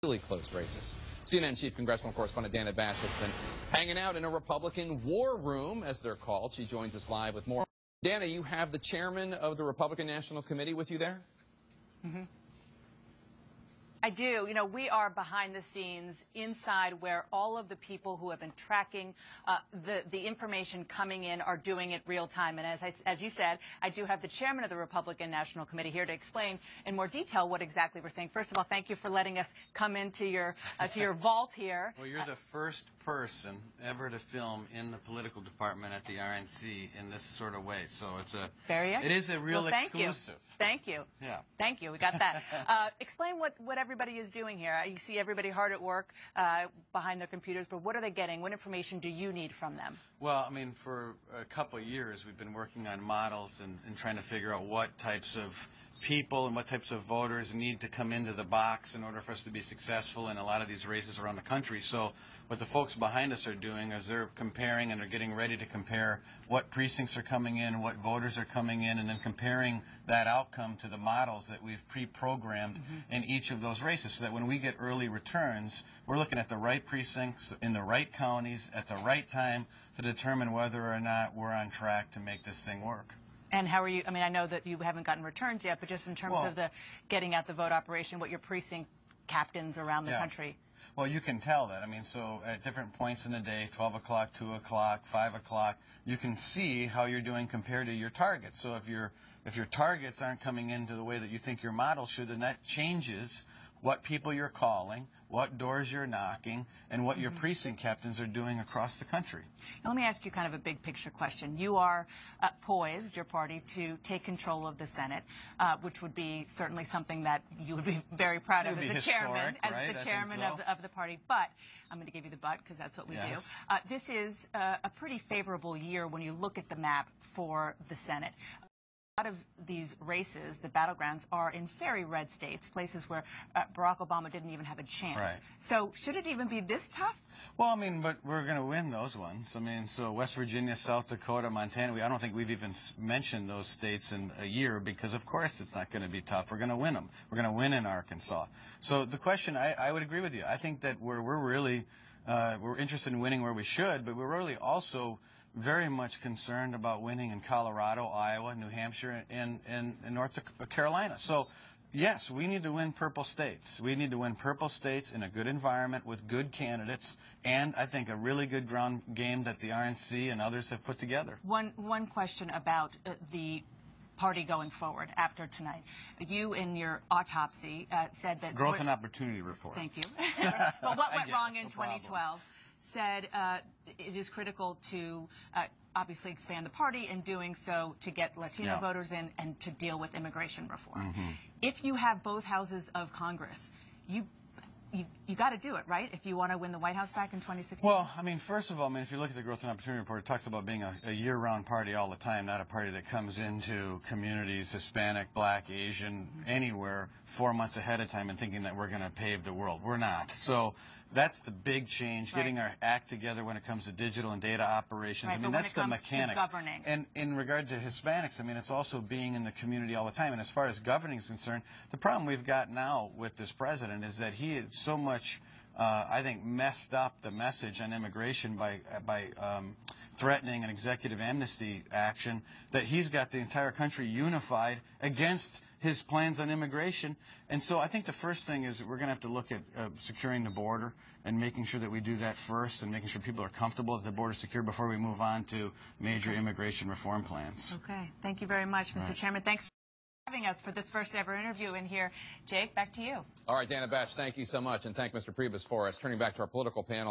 really close races. CNN Chief Congressional Correspondent Dana Bash has been hanging out in a Republican war room, as they're called. She joins us live with more. Dana, you have the chairman of the Republican National Committee with you there? Mm-hmm. I do. You know, we are behind the scenes inside where all of the people who have been tracking the information coming in are doing it real time. And as you said, I do have the chairman of the Republican National Committee here to explain in more detail what exactly we're saying. First of all, thank you for letting us come into your vault here. Well, you're the first person ever to film in the political department at the RNC in this sort of way. So it is a real exclusive. Thank you. Yeah. Thank you. We got that. Explain what everybody is doing here. You see everybody hard at work behind their computers, but what are they getting? What information do you need from them? Well, I mean, for a couple of years, we've been working on models and trying to figure out what types of people and what types of voters need to come into the box in order for us to be successful in a lot of these races around the country. So what the folks behind us are doing is they're comparing and they're getting ready to compare what precincts are coming in, what voters are coming in, and then comparing that outcome to the models that we've pre-programmed in each of those races, so that when we get early returns, we're looking at the right precincts in the right counties at the right time to determine whether or not we're on track to make this thing work. And how are you? I mean, I know that you haven't gotten returns yet, but just in terms of the getting out the vote operation, what your precinct captains around the country. Well, you can tell that. I mean, so at different points in the day, 12 o'clock, 2 o'clock, 5 o'clock, you can see how you're doing compared to your targets. So if your targets aren't coming into the way that you think your model should, then that changes what people you're calling, what doors you're knocking, and what your precinct captains are doing across the country. Now, let me ask you kind of a big picture question. You are poised, your party, to take control of the Senate, which would be certainly something that you would be very proud of as the chairman, of the party. But I'm going to give you the but because that's what we do. This is a pretty favorable year when you look at the map for the Senate. A lot of these races, the battlegrounds, are in very red states, places where Barack Obama didn't even have a chance. Right. So should it even be this tough? Well, I mean, but we're going to win those ones. I mean, so West Virginia, South Dakota, Montana, I don't think we've even mentioned those states in a year because, of course, it's not going to be tough. We're going to win them. We're going to win in Arkansas. So the question, I would agree with you. I think that we're really we're interested in winning where we should, but we're really also very much concerned about winning in Colorado, Iowa, New Hampshire, and North Carolina. So, yes, we need to win purple states. We need to win purple states in a good environment with good candidates, and I think a really good ground game that the RNC and others have put together. One question about the party going forward after tonight. You, in your autopsy, said that... Growth and Opportunity Report. Thank you. But what went wrong in 2012? Said it is critical to obviously expand the party, and doing so to get Latino voters in and to deal with immigration reform. If you have both houses of Congress, you got to do it, right, if you want to win the White House back in 2016? Well, I mean, first of all, I mean, if you look at the Growth and Opportunity Report, it talks about being a year-round party all the time, not a party that comes into communities, Hispanic, Black, Asian, anywhere, 4 months ahead of time and thinking that we're going to pave the world. We're not. So that's the big change, getting our act together when it comes to digital and data operations. I mean, that's the mechanics. And in regard to Hispanics, I mean, it's also being in the community all the time. And as far as governing is concerned, the problem we've got now with this president is that he is so much, I think, messed up the message on immigration by threatening an executive amnesty action, that he's got the entire country unified against his plans on immigration. And so I think the first thing is that we're going to have to look at securing the border and making sure that we do that first, and making sure people are comfortable that the border is secure before we move on to major immigration reform plans. Okay. Thank you very much, Mr. Chairman. Thanks for having us for this first ever interview in here. Jake, back to you. All right, Dana Bash, thank you so much, and thank Mr. Priebus for us. Turning back to our political panel.